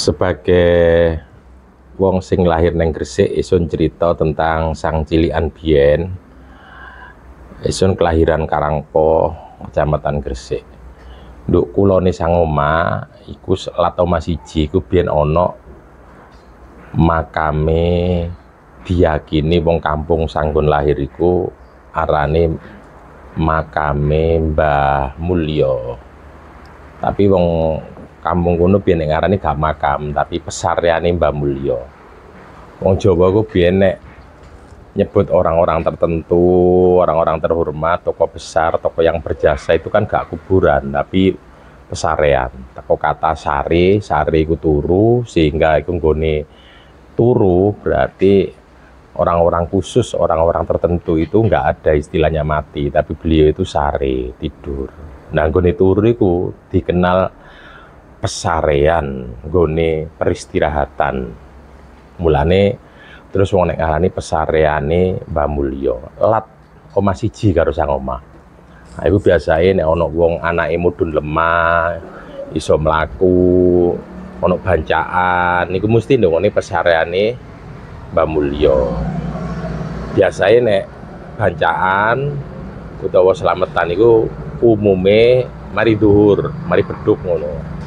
Sebagai wong sing lahir neng Gresik, isun cerita tentang sang cilikan biyen. Isun kelahiran Karangpo, Kecamatan Gresik. Nduk kulone sang omah iku Lat Omah siji iku biyen ana makame diyakini wong kampung sanggon lahir iku arane makame Mbah Mulya. Tapi wong kampung kono biyen ngarani gak makam, tapi pesareane Mbah Mulya. Wong Jawa ku biyen nek nyebut orang-orang tertentu, orang-orang terhormat, tokoh besar, tokoh yang berjasa itu kan gak kuburan, tapi pesarean. Teko kata sare, sare iku turu, sehingga iku nggone turu berarti orang-orang khusus, orang-orang tertentu itu nggak ada istilahnya mati, tapi beliau itu sare, tidur. Nah, nggone turu iku dikenal pesarean, nggone peristirahatan. Mulane terus wong nek ngarani pesareane Mbah Mulya. Lat Omah siji karo sang omah. Nah, iku biasae nek ana wong anake mudhun lemah, iso mlaku, ana bancaan, niku mesti ndongone pesareane Mbah Mulya. Biasae nek bancaan utawa slametan niku umume mari dhuwur, mari beduk ngono.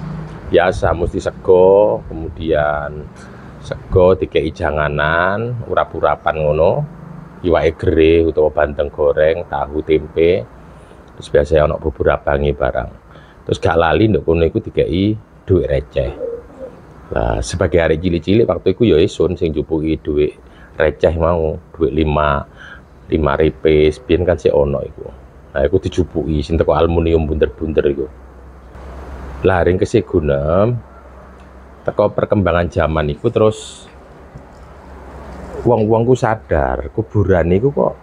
Biasa mesti sego, kemudian sego dikei janganan, urap-urapan ngono, iwake gereh utawa bandeng goreng, tahu tempe. Terus biasanya ana bubur abange barang. Terus gak lali nduk kono iku dikei dhuwit receh. Lah sebagai arek cilik-cilik waktu iku ya isun sing njupuki dhuwit receh mau, dhuwit 5 ripis, biyen kan sik ono iku. Nah iku dijupuki sing teko aluminium bunder-bunder iku. Lah ring kesik gunem teko perkembangan zaman iku terus wong-wong ku sadar kuburan iku kok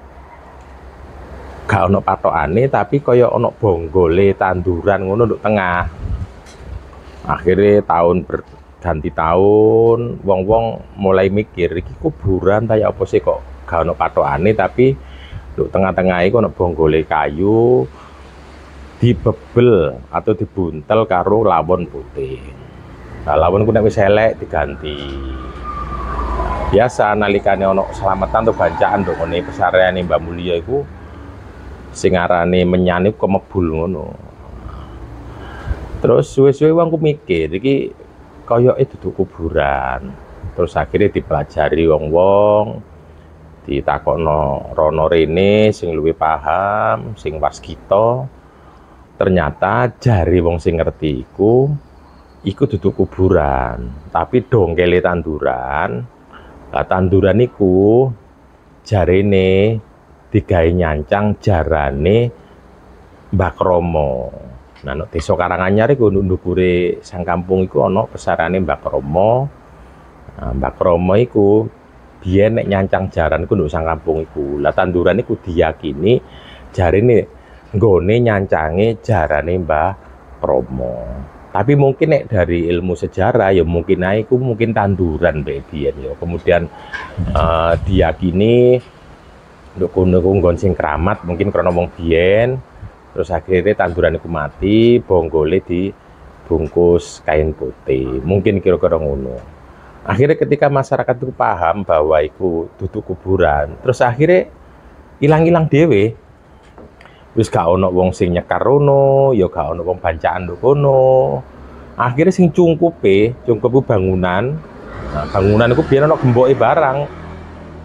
gak ono patokane, tapi kaya ono bonggole tanduran ngono nduk tengah. Akhirnya tahun berganti tahun, wong-wong mulai mikir iki kuburan ta ya apa sih kok gak ono patokane, tapi nduk tengah-tengah iku ono bonggole kayu dibebel atau dibuntel karo lawon putih. Nah, lawon ku nek wis elek diganti. Biasa nalikane ono selamatan atau bancaan nduk ngene pesareane Mbah Mulya iku sing arane menyanip kemebul ngono. Terus suwe-suwe wong ku mikir iki koyoke dudu kuburan. Terus akhirnya dipelajari wong-wong, ditakokno rono rene sing luwih paham, sing waskita. Ternyata jari wong sing ngerti iku dudu kuburan, tapi dongkele tanduran. Lah tanduran iku jarene digawe nyancang jarane Mbah Kromo. Nah, nek desa Karanganyar iku ndukure sang kampung iku ana pesarane Mbah Kromo. Nah, Mbah Kromo iku biyen nek nyancang jaran iku nduk sang kampung iku. Lah tanduran iku diyakini jarene nggone nyancange jarane Mbah Kromo. Tapi mungkin nek dari ilmu sejarah ya mungkin iku mungkin tanduran biyen ya. Kemudian diyakini nduk kono nggon sing keramat mungkin krana wong biyen. Terus akhirnya tanduran iku mati, bonggole dibungkus kain putih. Mungkin kira-kira ngono. Akhirnya ketika masyarakat itu paham bahwa iku dudu kuburan, terus akhirnya ilang-ilang dhewe. Wis gak ono wong sing nyekar rono, ya gak ono wong bancaan nduk kono. Akhirnya sing cungkupe bangunan. Nah, bangunan iku biyen ono gemboke barang.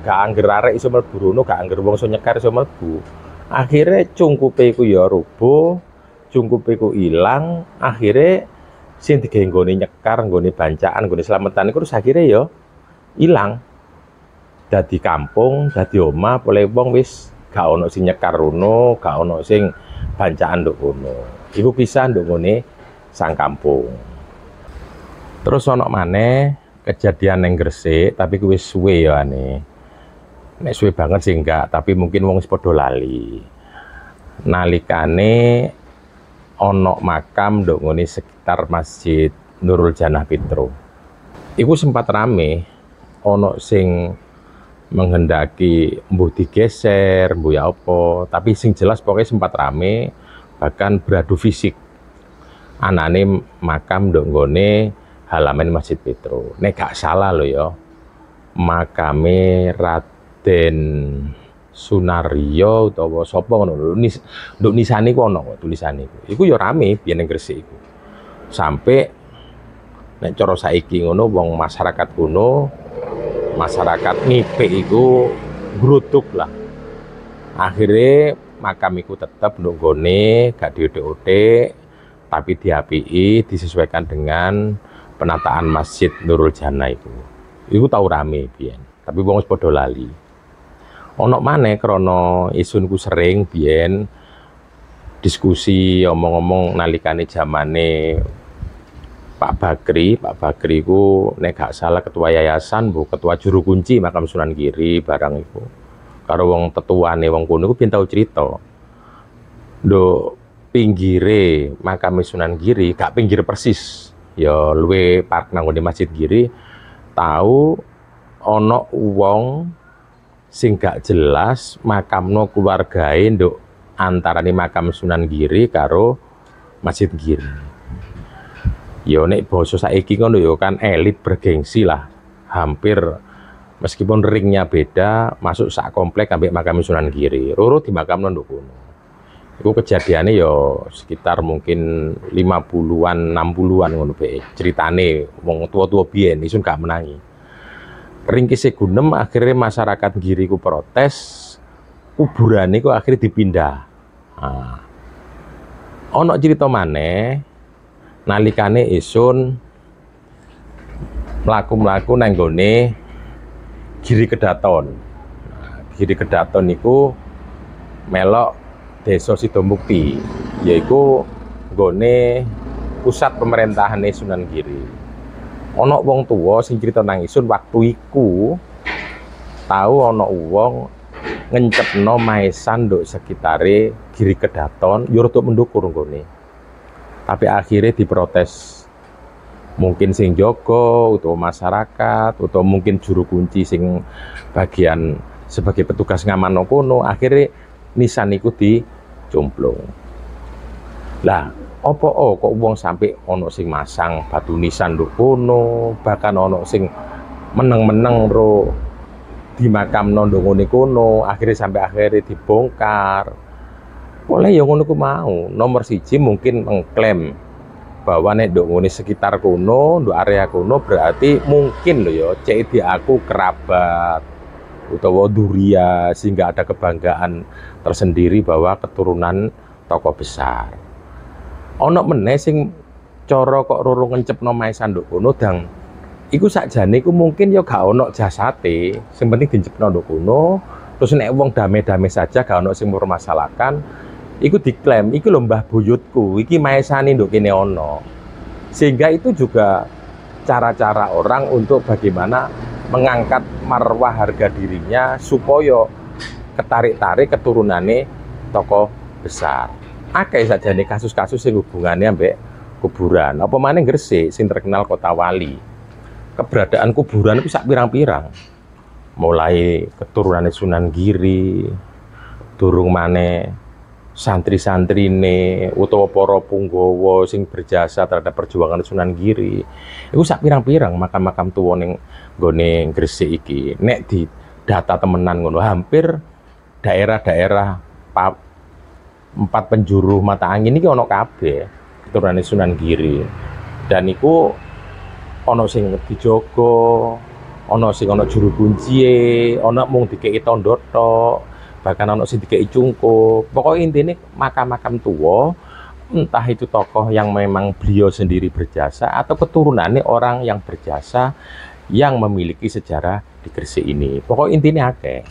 Gak angger arek iso mlebu rono, gak angger wong iso nyekar iso mlebu. Akhirnya cungkupe iku ya rubuh, cungkupe iku ilang, akhirnya sing digawe nggone nyekar, nggone bancaan, nggone slametan iku terus akhirnya ya ilang. Dadi kampung, dadi omah, oleh wong wis gak ono sing nyekar rono, gak ono sing bancaan nduk kono. Iku pisah nduk ngene sang kampung. Terus ono maneh kejadian ning Gresik, tapi kuwi suwe ya ane. Nek suwe banget sih enggak, tapi mungkin wong wis padha lali. Nalikane ono makam nduk ngene sekitar Masjid Nurul Janah Pitro. Iku sempat rame, ono sing menghendaki mbuh digeser, mbuh ya apa, tapi sing jelas pokoknya sempat rame, bahkan beradu fisik. Anane makam nduk nggone halaman Masjid Petro. Nek gak salah loh ya, makame Raden Sunaryo utawa sapa ngono lho, nduk nisane ku ono tulisane iku. Iku ya rame biyen ning Gresik iku. Sampai nek cara saiki ngono wong masyarakat kuno, masyarakat ngipik iku gruduk lah. Akhirnya makam iku tetep nduk gone, gak diotek-otek, tapi diapiki, disesuaikan dengan penataan Masjid Nurul Jannah iku. Iku tau rame biyen, tapi wong wis padha lali. Ono maneh krana isunku sering biyen diskusi omong-omong nalikane zamane Pak Bakri ku nek gak salah ketua yayasan, bu ketua juru kunci makam Sunan Giri barang iku. Karo wong tetuane wong kuno ku piye tau crita. Nduk pinggire makam Sunan Giri, gak pinggir persis. Ya luwe park nang Masjid Giri, tahu ono wong sing gak jelas makamno keluargae nduk antarane makam Sunan Giri karo Masjid Giri. Yo nek basa saiki ngono yo kan elit bergengsi lah. Hampir meskipun ringnya beda, masuk sak komplek ambek makam Sunan Giri. Roro di makamno nduk kono. Iku kejadiannya yo sekitar mungkin 50-an, 60-an ngono bae. Ceritane wong tua-tua biyen isun gak menangi. Ringkise gunem akhirnya masyarakat Giri ku protes, kuburan itu akhirnya dipindah. Nah, ono cerita maneh nalikane isun mlaku-mlaku nang gone Giri Kedaton. Nah, Giri Kedaton niku melok Desa Sidomukti, yaiku gone pusat pemerintahane Sunan Giri. Ono wong tua sing cerita nang isun waktu iku tahu ono wong ngencepno maesan nduk sekitare Giri Kedaton yo rada mendukur nggone. Tapi akhirnya diprotes. Mungkin sing jaga utawa masyarakat utawa mungkin juru kunci sing bagian sebagai petugas ngamanno kono, akhirnya nisan iku dicomplung. Lah opo kok wong sampai ono sing masang batu nisan nduk kono, bahkan ono sing meneng-meneng ro di makam nduk ngene kono, akhirnya dibongkar. Oleh yang ngono ku mau, nomor siji mungkin mengklaim bahwa nek nduk ngene sekitar kono, nduk area kono berarti mungkin lho ya cek aku kerabat utawa duria sehingga ada kebanggaan tersendiri bahwa keturunan tokoh besar. Ono meneh sing cara kok roro ngencepno maesan nduk kono dang iku sakjane iku mungkin ya gak ono jasate, sing penting dicepno nduk kono, terus nek wong damai-damai saja gak ono sing mempermasalahkan, iku diklaim iku lho mbah buyutku, iki maesane nduk kene ono. Sehingga itu juga cara-cara orang untuk bagaimana mengangkat marwah harga dirinya supaya ketarik-tarik keturunane tokoh besar. Akeh sajane kasus-kasus sing hubungannya ambek kuburan. Apa maneh Gresik sing terkenal kota wali. Keberadaan kuburan itu sak pirang-pirang. Mulai keturunan Sunan Giri, durung maneh santri-santrine utawa para punggawa sing berjasa terhadap perjuangan Sunan Giri. Iku sak pirang-pirang makam-makam tuwa ning nggone Gresik iki. Nek di data temenan ngono, hampir daerah-daerah 4 penjuru mata angin ini ono kabeh keturunan Sunan Giri. Dan iku ono sing dijogo, ono sing ono juru kunci, ono mung dikeki tondo tok, bahkan ono sing dikeki cungkup. Pokoknya intinya makam-makam tua, entah itu tokoh yang memang beliau sendiri berjasa atau keturunannya orang yang berjasa yang memiliki sejarah di Gresik ini. Pokoknya intinya akeh.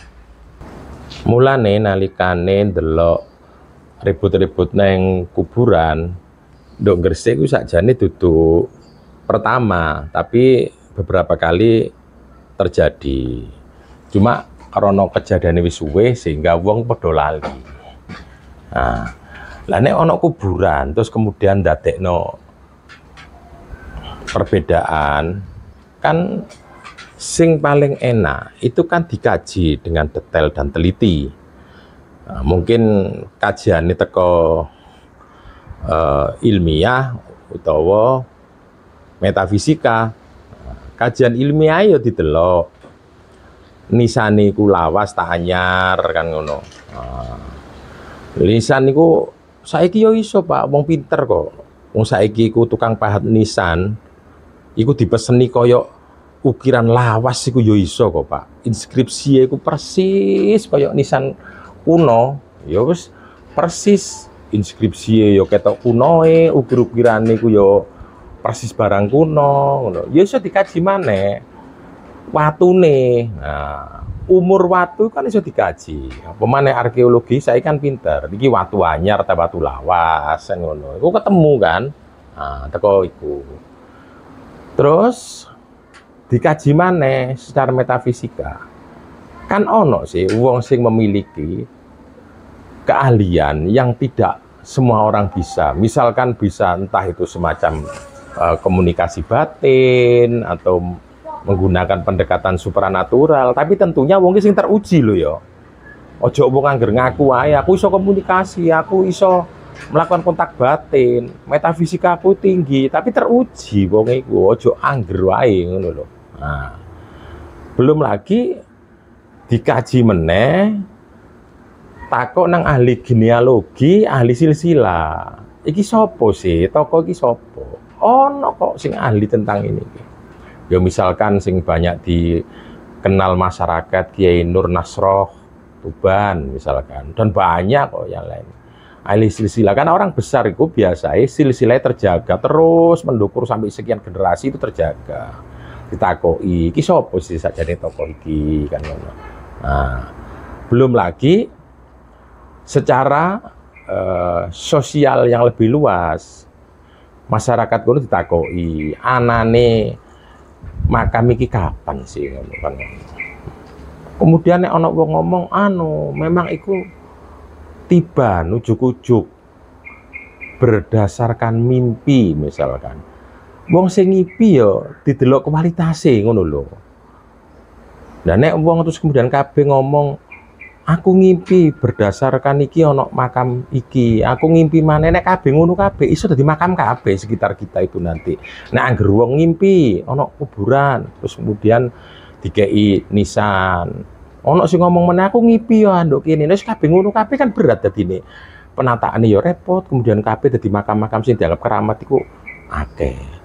Mulane nalikane ndelok ribut-ribut neng kuburan nduk Gresik ku sakjane dudu pertama, tapi beberapa kali terjadi. Cuma karena kejadian wis suwe sehingga wong padha lali. Nah, lah nek ana kuburan terus kemudian ndadekno perbedaan, kan sing paling enak itu kan dikaji dengan detail dan teliti. Nah, mungkin kajian ini teko ilmiah utawa metafisika, kajian ilmiah yo didelok. Nisane iku lawas tak anyar kan ngono. Lisan niku saiki yo iso Pak, wong pinter kok. Wong saiki iku tukang pahat nisan iku dipeseni koyo ukiran lawas iku yo iso kok Pak. Inskripsi iku persis koyo nisan kuno, ya wis persis inskripsi yo ketok kunoe, ukir-ukirane iku yo persis barang kuno ngono. Ya iso dikaji maneh watune. Nah, umur watu kan iso dikaji. Apa maneh arkeologi saya kan pinter. Iki watu anyar ta watu lawas ngono. Iku ketemu kan. Nah, teko iku. Terus dikaji maneh secara metafisika. Kan ono sih wong sing memiliki keahlian yang tidak semua orang bisa. Misalkan bisa entah itu semacam komunikasi batin atau menggunakan pendekatan supranatural, tapi tentunya wong sing teruji lho ya. Ojo wong angger ngaku ae aku iso komunikasi, aku iso melakukan kontak batin, metafisika aku tinggi, tapi teruji wong iku, ojo angger wae ngono lho. Nah, belum lagi dikaji meneh takok nang ahli genealogi, ahli silsilah. Iki sopo sih? Toko iki sopo? Ono kok sing ahli tentang ini. Ya misalkan sing banyak dikenal masyarakat Kiai Nur Nasroh Tuban misalkan, dan banyak kok yang lain. Ahli silsilah kan orang besar itu biasanya silsilah terjaga terus mendukur sampai sekian generasi itu terjaga. Ditakoi, iki sopo sih sakjane toko iki kan ngono. Nah, belum lagi secara sosial yang lebih luas. Masyarakat kulo ditakoi, anane makam iki kapan sih ngono kan. Kemudian nek ana wong ngomong memang iku tiba ujuk-ujuk berdasarkan mimpi misalkan. Wong sing ngipi yo didelok kualitase ngono lho. Nah nek wong terus kemudian kabeh ngomong aku ngimpi berdasarkan iki ono makam iki, aku ngimpi maneh nek kabeh ngono kabeh iso dadi makam kabeh sekitar kita itu nanti. Nek angger wong ngimpi ono kuburan terus kemudian dikei nisan. Ono sing ngomong meneh aku ngimpi yo anduk kene. Wis kabeh ngono kabeh kan berat dadine. Penataane yo repot, kemudian kabeh dadi makam-makam sing dianggap keramat iku akeh.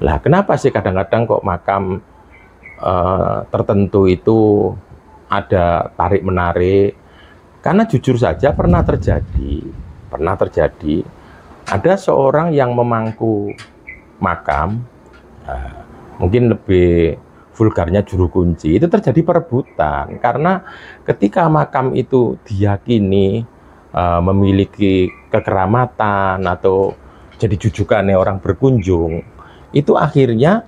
Lah kenapa sih kadang-kadang kok makam tertentu itu ada tarik-menarik? Karena jujur saja pernah terjadi ada seorang yang memangku makam, mungkin lebih vulgarnya juru kunci, itu terjadi perebutan karena ketika makam itu diyakini memiliki kekeramatan atau jadi jujukannya orang berkunjung, itu akhirnya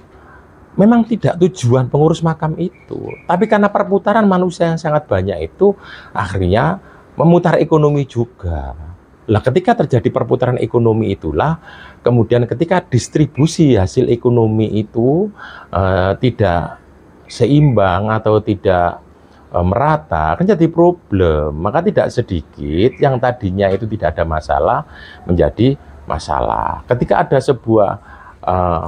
memang tidak tujuan pengurus makam itu, tapi karena perputaran manusia yang sangat banyak itu akhirnya memutar ekonomi juga. Lah ketika terjadi perputaran ekonomi itulah kemudian ketika distribusi hasil ekonomi itu tidak seimbang atau tidak merata, kan jadi problem. Maka tidak sedikit yang tadinya itu tidak ada masalah menjadi masalah. Ketika ada sebuah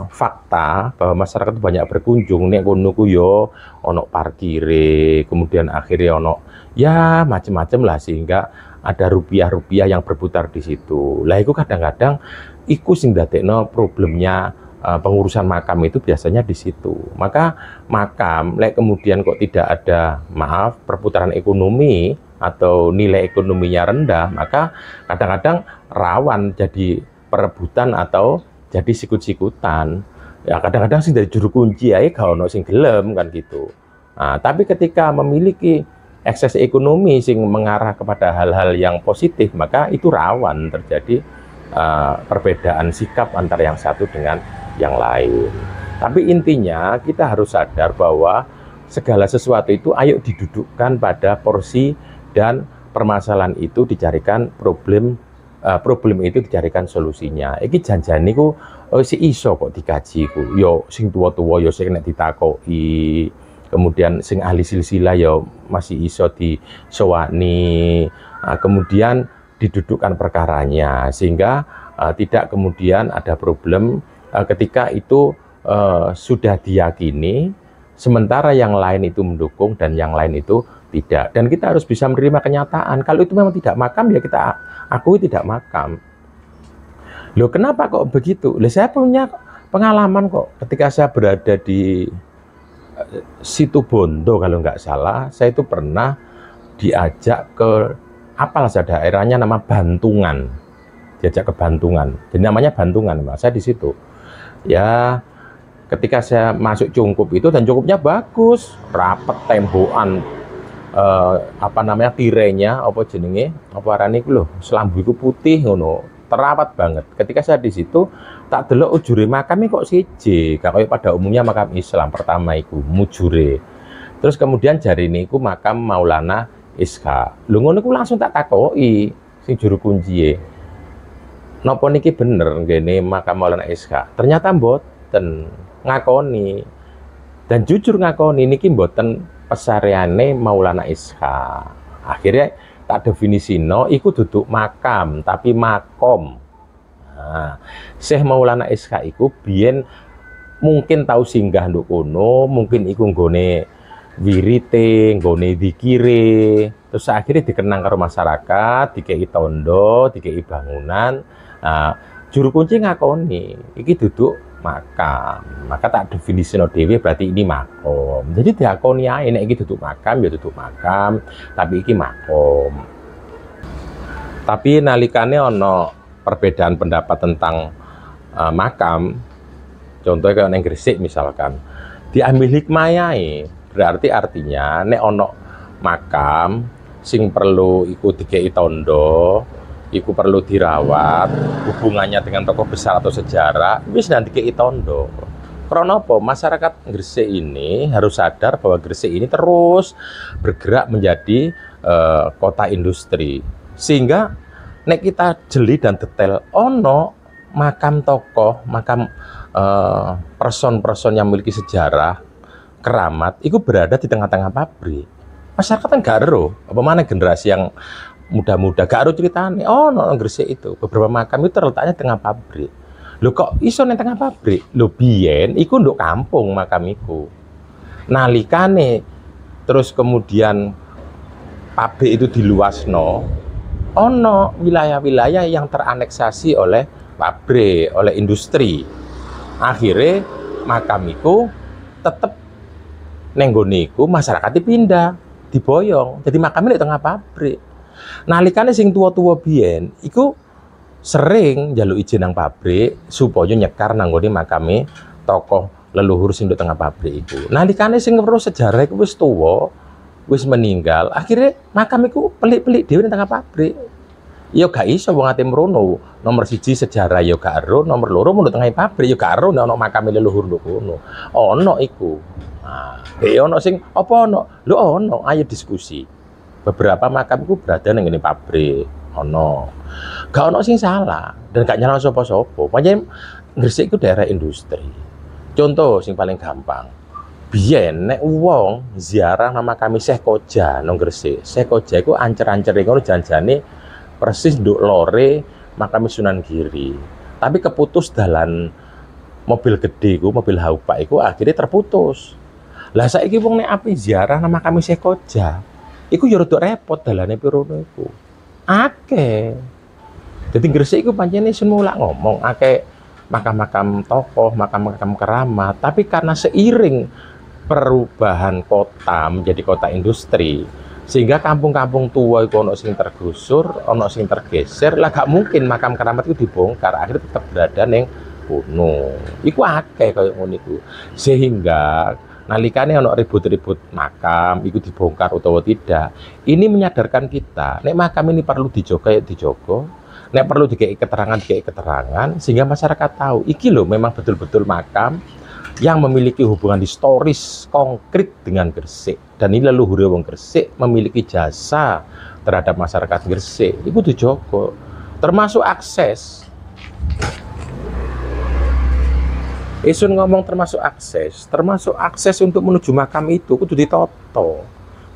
fakta bahwa masyarakat banyak berkunjung, nek kono ku yo ono parkire, kemudian akhirnya ono ya macam-macam lah sehingga ada rupiah-rupiah yang berputar di situ. Lah itu kadang-kadang iku sing dadekno problemnya pengurusan makam itu biasanya di situ. Maka makam lek kemudian kok tidak ada perputaran ekonomi atau nilai ekonominya rendah, maka kadang-kadang rawan jadi perebutan atau jadi sikut-sikutan. Ya kadang-kadang sih dari juru kunci aja gak ono sing gelem kan gitu. Nah, tapi ketika memiliki ekses ekonomi sing mengarah kepada hal-hal yang positif, maka itu rawan terjadi perbedaan sikap antara yang satu dengan yang lain. Tapi intinya kita harus sadar bahwa segala sesuatu itu ayo didudukkan pada porsi dan permasalahan itu dicarikan problem itu dicarikan solusinya. Iki janjane ku si iso kok dikaji ku. Yo sing tua-tua yo sing nek ditakoki. Kemudian sing ahli silsilah yo masih iso disowani. Kemudian didudukkan perkaranya sehingga tidak kemudian ada problem ketika itu sudah diyakini, sementara yang lain itu mendukung dan yang lain itu tidak. Dan kita harus bisa menerima kenyataan. Kalau itu memang tidak makam, ya kita akui tidak makam. Loh, kenapa kok begitu? Loh, saya punya pengalaman kok. Ketika saya berada di Situbondo kalau nggak salah, saya itu pernah diajak ke apalah saya daerahnya nama Bantungan. Diajak ke Bantungan. Jadi namanya Bantungan, Mas. Saya di situ. Ya, ketika saya masuk Cungkup itu, dan Cungkupnya bagus, rapet tembokan, apa namanya, tirenya apa jenenge, apa arane iku lho, selambu iku putih ngono, terawat banget. Ketika saya di situ tak delok ujure makam kok siji, gak kaya pada umumnya makam Islam. Pertama iku mujure, terus kemudian jarine iku makam Maulana Ishaq. Lho ngono iku langsung tak takoki sing juru kunci, napa niki bener ngene makam Maulana Ishaq? Ternyata mboten, ngakoni, dan jujur ngakoni niki mboten pesareane Maulana Ishaq. Akhirnya tak definisino iku duduk makam tapi makom. Nah, Syekh Maulana Ishaq iku biyen mungkin tahu singgah nduk kono, mungkin iku nggone wirite, nggone dikire, terus akhirnya dikenang karo masyarakat, dikei tondo, dikei bangunan. Nah, juru kunci ngakoni iki duduk makam, maka tak definisi no dewi berarti ini makom. Jadi diakoni ae nek iki duduk makam ya duduk makam, tapi iki makom. Tapi nalikane ono perbedaan pendapat tentang makam, contohnya kayak neng Gresik misalkan, diambil hikmayae, berarti artinya nek ono makam sing perlu iku dikei tondo, iku perlu dirawat, hubungannya dengan tokoh besar atau sejarah, wis nanti ke tondo. Karena apa? Masyarakat Gresik ini harus sadar bahwa Gresik ini terus bergerak menjadi kota industri. Sehingga nek kita jeli dan detail, ono makam tokoh, makam person-person yang memiliki sejarah, keramat, itu berada di tengah-tengah pabrik. Masyarakat kan gak ero, apa mana generasi yang muda-muda gak harus ceritanya. Oh, no, Gresik itu beberapa makam itu terletaknya tengah pabrik. Lho kok iso nang tengah pabrik? Lho biyen iku nduk kampung makam iku. Nalikane terus kemudian pabrik itu diluasno, ono wilayah-wilayah yang teraneksasi oleh pabrik, oleh industri. Akhirnya makam iku tetep neng gone iku masyarakat dipindah, diboyong. Jadi makamnya di tengah pabrik. Nalikane sing tua-tua biyen iku sering njaluk izin nang pabrik supaya nyekar nang nggone makame tokoh leluhur sing di tengah pabrik iku. Nalikane sing perlu sejarah iku wis tuwa, wis meninggal, akhirnya makam iku pelik-pelik dhewe nang tengah pabrik. Ya gak iso wong ate mrono. Nomor siji sejarah ya gak ero, nomor loro mun tengah pabrik ya gak ero nek ono makame leluhur nduk kono. Ono iku. Nah, ono sing apa ono? Lho ono, ayo diskusi. Beberapa makam itu berada di pabrik, ono. Gak ono sing salah dan gak nyala sopo-sopo. Makanya Gresik itu daerah industri. Contoh sing paling gampang, biyen nek wong ziarah nama kami Syekh Koja nang Gresik. Syekh Koja itu ancer-ancer ngono janjane persis nduk lore makam Sunan Giri. Tapi keputus dalan mobil gede iku, mobil Haupa iku akhirnya terputus. Lah saiki wong nek ape ziarah nama kami Syekh Koja, iku ya rada repot dalane pirono iku. Akeh. Dadi Gresik iku pancene semula ngomong akeh makam-makam tokoh, makam-makam keramat, tapi karena seiring perubahan kota menjadi kota industri, sehingga kampung-kampung tua itu ono sing tergusur, ono sing tergeser, lah gak mungkin makam keramat itu dibongkar, akhirnya tetap berada neng kuno. Iku akeh kaya ngono iku. Sehingga nalikane ono ribut-ribut makam iku dibongkar utawa tidak, ini menyadarkan kita nek makam ini perlu dijogo ya dijogo, nek perlu dikei keterangan sehingga masyarakat tahu iki loh memang betul-betul makam yang memiliki hubungan historis konkret dengan Gresik, dan ini leluhur wong Gresik memiliki jasa terhadap masyarakat Gresik, itu dijogo, termasuk akses. Isun ngomong termasuk akses untuk menuju makam itu kudu ditoto.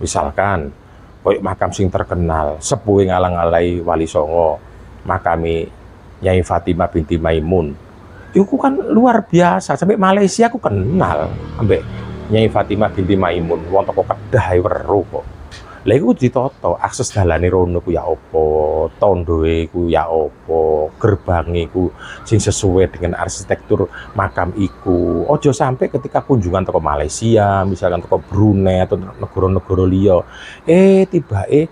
Misalkan koyok makam sing terkenal sepuhe ngalang-alai Wali Songo, makami Nyai Fatimah binti Maimun, Itu kan luar biasa, sampai Malaysia aku kenal sampai Nyai Fatimah binti Maimun, wong toko Kedah weru kok. Lah iku ditata akses dalane rono ku ya apa, tondoe ku ya apa, gerbange ku sing sesuai dengan arsitektur makam iku. Ojo sampai ketika kunjungan toko Malaysia, misalkan toko Brunei atau negara-negara liya, tibake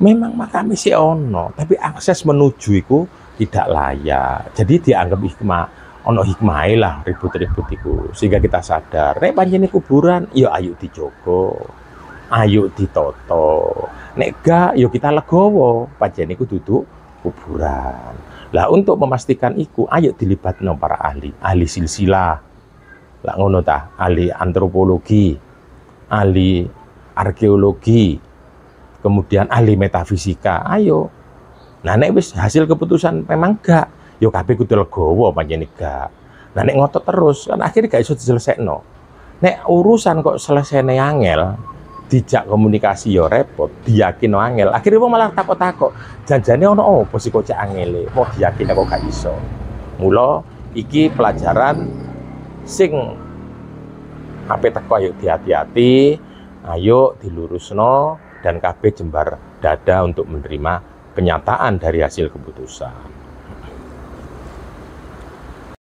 memang makam sih ono, tapi akses menuju iku tidak layak. Jadi dianggap hikmah, ono hikmahe lah ribut-ribut iku, sehingga kita sadar nek pancene kuburan ya ayo dijogo, ayo ditoto, nek gak yo kita legowo, pancen iku duduk kuburan. Lah untuk memastikan iku ayo dilibatno para ahli silsilah, lah ngono ta, ahli antropologi, ahli arkeologi, kemudian ahli metafisika, ayo. Nah nek wis hasil keputusan memang gak, yo kabeh kudu legowo pancen gak. Nah nek ngotot terus kan akhirnya gak iso diselesekno. Nek urusan kok selesainya angel, dijak komunikasi yo repot, diyakin angel. Akhirnya wong malah takut-takut. Janjane ono opo sih kok cek angele, mau diyakin kok gak iso. Mula iki pelajaran sing ape teko ayo hati-hati, ayo dilurusno dan kabeh jembar dada untuk menerima kenyataan dari hasil keputusan.